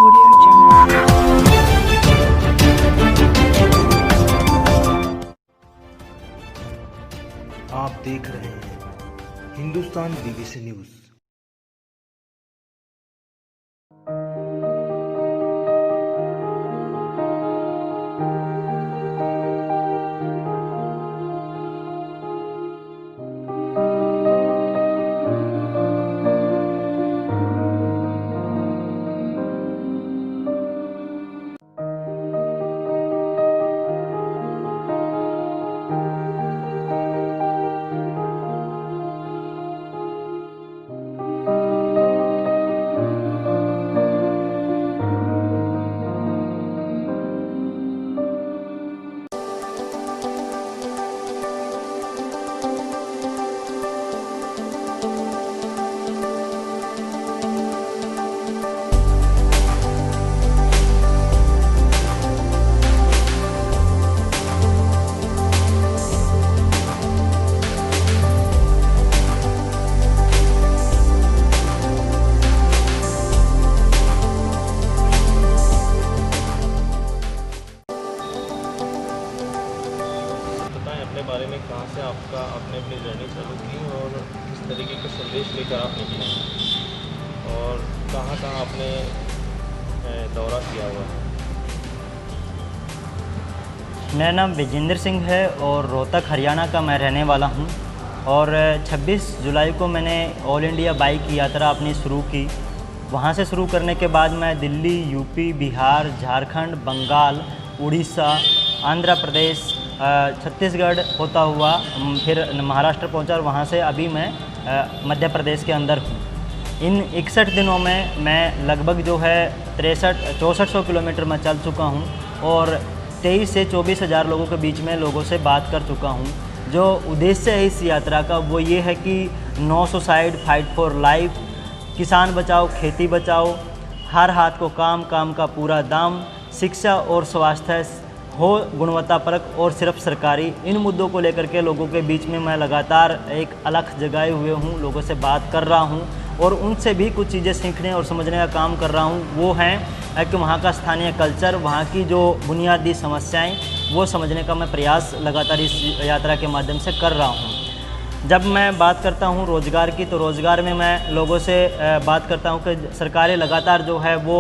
Audio Jungle. आप देख रहे हैं हिंदुस्तान बीबीसी न्यूज़। अपने बारे में कहाँ से आपने अपनी जर्नी चालू की और किस तरीके के संदेश लेकर आप निकले हैं और कहाँ आपने दौरा किया हुआ है? मेरा नाम विजेंद्र सिंह है और रोहतक हरियाणा का मैं रहने वाला हूँ। और 26 जुलाई को मैंने ऑल इंडिया बाइक यात्रा अपनी शुरू की। वहाँ से शुरू करने के बाद मैं दिल्ली, यूपी, बिहार, झारखंड, बंगाल, उड़ीसा, आंध्र प्रदेश, छत्तीसगढ़ होता हुआ फिर महाराष्ट्र पहुंचा और वहां से अभी मैं मध्य प्रदेश के अंदर हूं। इन 61 दिनों में मैं लगभग जो है 6400 किलोमीटर मैं चल चुका हूं और 23 से 24 हज़ार लोगों के बीच में लोगों से बात कर चुका हूं। जो उद्देश्य है इस यात्रा का वो ये है कि no suicide, fight for life, किसान बचाओ, खेती बचाओ, हर हाथ को काम, काम का पूरा दाम, शिक्षा और स्वास्थ्य हो गुणवत्तापरक और सिर्फ सरकारी, इन मुद्दों को लेकर के लोगों के बीच में मैं लगातार एक अलख जगाए हुए हूँ, लोगों से बात कर रहा हूँ और उनसे भी कुछ चीज़ें सीखने और समझने का काम कर रहा हूँ। वो हैं कि वहाँ का स्थानीय कल्चर, वहाँ की जो बुनियादी समस्याएं, वो समझने का मैं प्रयास लगातार इस यात्रा के माध्यम से कर रहा हूँ। जब मैं बात करता हूँ रोज़गार की, तो रोज़गार में मैं लोगों से बात करता हूँ कि सरकारें लगातार जो है वो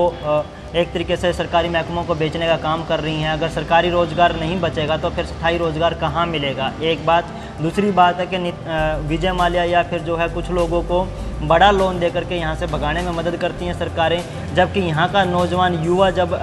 एक तरीके से सरकारी महकमों को बेचने का काम कर रही हैं। अगर सरकारी रोज़गार नहीं बचेगा तो फिर स्थायी रोज़गार कहाँ मिलेगा, एक बात। दूसरी बात है कि विजय माल्या या फिर जो है कुछ लोगों को बड़ा लोन देकर के यहाँ से भगाने में मदद करती हैं सरकारें, जबकि यहाँ का नौजवान युवा जब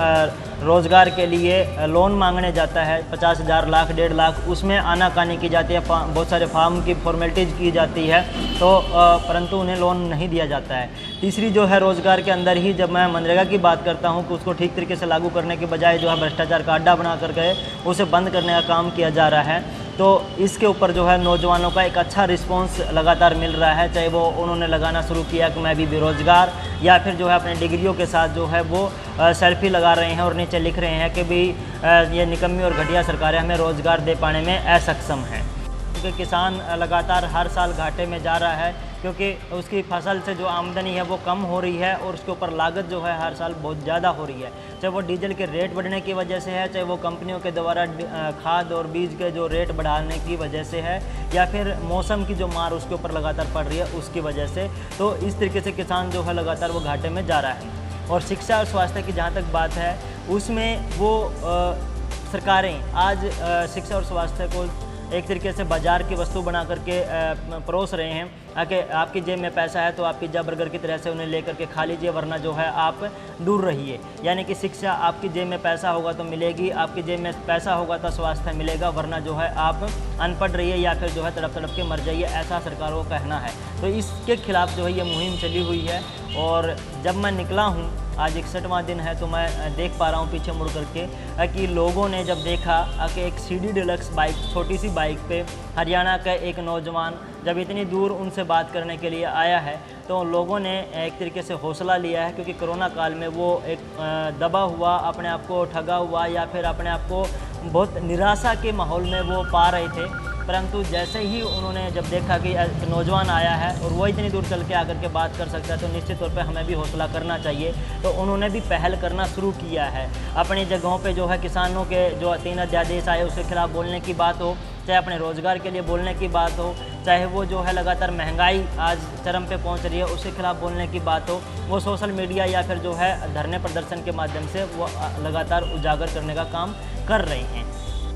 रोज़गार के लिए लोन मांगने जाता है 50,000, लाख, 1.5 लाख, उसमें आनाकानी की जाती है, बहुत सारे फार्म की फॉर्मेलिटीज़ की जाती है, तो परंतु उन्हें लोन नहीं दिया जाता है। तीसरी जो है रोज़गार के अंदर ही जब मैं मनरेगा की बात करता हूँ कि उसको ठीक तरीके से लागू करने के बजाय जो है भ्रष्टाचार का अड्डा बना करके उसे बंद करने का काम किया जा रहा है, तो इसके ऊपर जो है नौजवानों का एक अच्छा रिस्पांस लगातार मिल रहा है। चाहे वो उन्होंने लगाना शुरू किया कि मैं भी बेरोज़गार, या फिर जो है अपने डिग्रियों के साथ जो है वो सेल्फी लगा रहे हैं और नीचे लिख रहे हैं कि भी ये निकम्मी और घटिया सरकारें हमें रोज़गार दे पाने में असक्षम हैं। क्योंकि किसान लगातार हर साल घाटे में जा रहा है, क्योंकि उसकी फसल से जो आमदनी है वो कम हो रही है और उसके ऊपर लागत जो है हर साल बहुत ज़्यादा हो रही है। चाहे वो डीजल के रेट बढ़ने की वजह से है, चाहे वो कंपनियों के द्वारा खाद और बीज के जो रेट बढ़ाने की वजह से है, या फिर मौसम की जो मार उसके ऊपर लगातार पड़ रही है उसकी वजह से। तो इस तरीके से किसान जो है लगातार वो घाटे में जा रहा है। और शिक्षा और स्वास्थ्य की जहाँ तक बात है, उसमें वो सरकारें आज शिक्षा और स्वास्थ्य को एक तरीके से बाज़ार की वस्तु बना करके परोस रहे हैं कि आपकी जेब में पैसा है तो आप पिज्ज़ा बर्गर की तरह से उन्हें लेकर के खा लीजिए, वरना जो है आप दूर रहिए। यानी कि शिक्षा, आपकी जेब में पैसा होगा तो मिलेगी, आपकी जेब में पैसा होगा तो स्वास्थ्य मिलेगा, वरना जो है आप अनपढ़ रहिए या फिर जो है तड़प तड़प के मर जाइए, ऐसा सरकारों का कहना है। तो इसके खिलाफ जो है ये मुहिम चली हुई है। और जब मैं निकला हूँ, आज 61वां दिन है, तो मैं देख पा रहा हूँ पीछे मुड़ करके कि लोगों ने जब देखा कि एक CD डिलक्स बाइक, छोटी सी बाइक पे हरियाणा का एक नौजवान जब इतनी दूर उनसे बात करने के लिए आया है, तो लोगों ने एक तरीके से हौसला लिया है। क्योंकि कोरोना काल में वो एक दबा हुआ, अपने आप को ठगा हुआ या फिर अपने आप को बहुत निराशा के माहौल में वो पा रहे थे, परंतु जैसे ही उन्होंने जब देखा कि एक नौजवान आया है और वो इतनी दूर चल के आकर के बात कर सकता है, तो निश्चित तौर पे हमें भी हौसला करना चाहिए। तो उन्होंने भी पहल करना शुरू किया है। अपनी जगहों पे जो है किसानों के जो 3 अध्यादेश आए उसके खिलाफ बोलने की बात हो, चाहे अपने रोज़गार के लिए बोलने की बात हो, चाहे वो जो है लगातार महंगाई आज चरम पे पहुंच रही है उसके खिलाफ बोलने की बात हो, वो सोशल मीडिया या फिर जो है धरने प्रदर्शन के माध्यम से वो लगातार उजागर करने का काम कर रहे हैं।